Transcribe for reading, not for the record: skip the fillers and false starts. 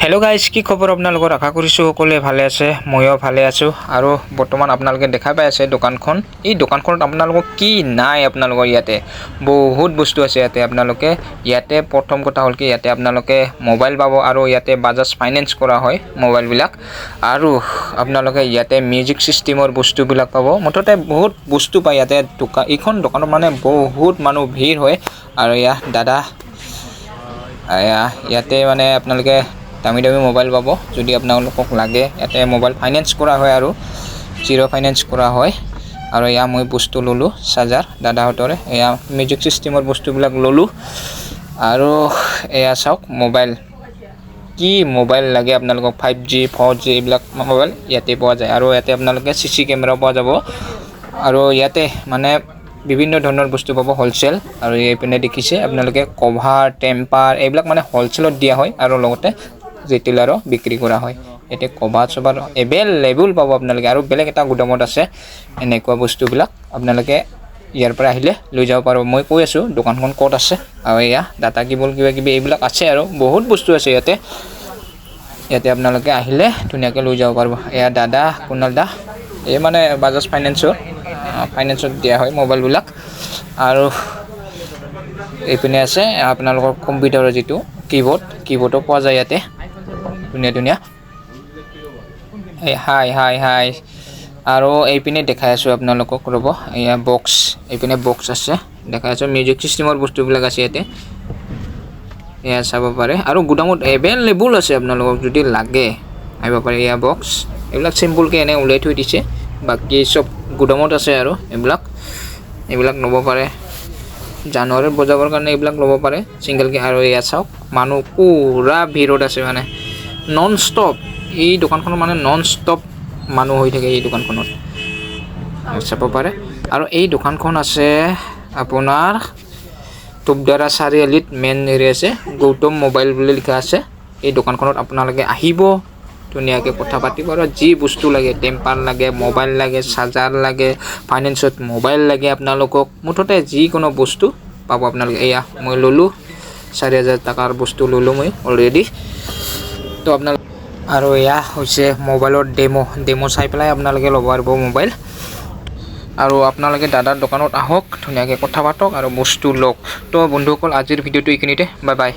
hello guys की खबर आपनालोকৰ আশা কৰিছো সকলোৱে ভালে আছে ময়ো ভালে আছো আৰু বৰ্তমান আপোনালোকে দেখা পাই আছে দোকানখন এই দোকানখনত আপোনালোকক কি নাই আপোনালোকৰ ইয়াতে বহুত বস্তু আছে ইয়াতে আপোনালোকে ইয়াতে প্ৰথম কথা হ'ল কি ইয়াতে আপোনালোকে মোবাইল পাব আৰু ইয়াতে বাজাজ ফাইনান্স কৰা হয় মোবাইল বিলাক আৰু আপোনালোকে ইয়াতে মিউজিক সিস্টেমৰ বস্তু বিলাক পাব মুঠতে বহুত বস্তু পায় ইয়াতে এইখন দোকানত মানে বহুত মানুহ ভিৰ হয় আৰু দাদা ইয়াতে মানে আপোনালোকে দামি মোবাইল পাব যদি আপোনালোকক লাগে ইয়াতে মোবাইল ফাইনান্স কৰা হয় আৰু জিৰো ফাইনান্স কৰা হয় আৰু মই বস্তু ললো চাৰ্জাৰ দাদাহতৰে মিউজিক সিস্টেমৰ বস্তুবিলাক ললো আৰু চাওক মোবাইল কি মোবাইল লাগে আপোনালোকক 5G 4G এইবিলাক মোবাইল ইয়াতে পোৱা যায় আৰু ইয়াতে আপোনালোকে CC কেমেৰা পোৱা যাব আৰু ইয়াতে মানে বিভিন্ন ধৰণৰ বস্তু পাব হোলসেল আৰু এইপিনে দেখিছে আপোনালোকে কভাৰ টেম্পাৰ এইবিলাক মানে হোলসেলত দিয়া হয় আৰু লগতে ৰিটেইলাৰো বিক্ৰী কৰা হয় এতে কভাৰ সবাৰ এভেইলেবল পাব আপোনালোকে আৰু বেলেগ এটা গুদামত আছে এনেকুৱা বস্তুবিলাক আপোনালোকে ইয়াৰ পৰা আহিলে লৈ যাব পাৰো মই কৈ আছো দোকানখন ক'ত আছে আৰু ডাটা কেবল কিবা কিবি এইবিলাক আছে আৰু বহুত বস্তু আছে ইয়াতে আপোনালোকে আহিলে ধুনিয়াকৈ লৈ যাব পারব দাদা কুনাল দা মানে বাজাজ ফাইনান্সত দিয়া হয় মোবাইল বিলাক আৰু এইপিনে আছে আপোনালোকৰ কম্পিউটাৰৰ যেটো কিবোৰ্ডও পোৱা যায় ইয়াতে ধুনিয়া হাই আৰু এইপিনে দেখাই আছো আপোনালোকক ৰব বক্স এইপিনে বক্স আছে দেখাই আছো মিউজিক সিস্টেমৰ বস্তুবিলাক আছে ইয়াতে চাব পাৰে আৰু গুদামত এভেইলেবল আছে আপোনালোকক যদি লাগে আহিব পাৰে বক্স এইবিলাক সিম্পল কে এনে উলাই থৈ দিছে বাকি সব গুদামত আছে আৰু এইবিলাক লব পাৰে জানুৱাৰীৰ বজাবৰ কাৰণে এইবিলাক লব পাৰে সিঙ্গেল কে আৰু চাওক মানুহ পুৰা ভিৰত আছে মানে ননস্টপ এই দোকানখন মানে ননস্টপ মানুহ হৈ থাকে এই দোকানখনত চাব পাৰে আৰু এই দোকানখন আছে আপোনাৰ টুপধাৰা চাৰিআলিত মেইন এৰিয়া আছে গৌতম মোবাইল বুলি লিখা আছে এই দোকানখনত আপোনালোকে আহিব ধুনিয়াকৈ কথা পাতিব আৰু যি বস্তু লাগে টেম্পাৰ লাগে মোবাইল লাগে চাৰ্জাৰ লাগে ফাইনান্সত মোবাইল লাগে আপোনালোকক মুঠতে যি কোনো বস্তু পাব আপোনালোকে মই ললো 4000 টাকাৰ বস্তু ললো মই অলৰেডি তো আপোনালোক আৰু হৈছে মোবাইলৰ ডেমো চাই পেলাই আপোনালোকে ল'ব পাৰিব মোবাইল আৰু আপোনালোকে দাদাৰ দোকানত আহক ধুনিয়াকৈ কথা পাতক আৰু বস্তু লওক তো বন্ধুসকল আজিৰ ভিডিওটো এইখিনিতে বাই বাই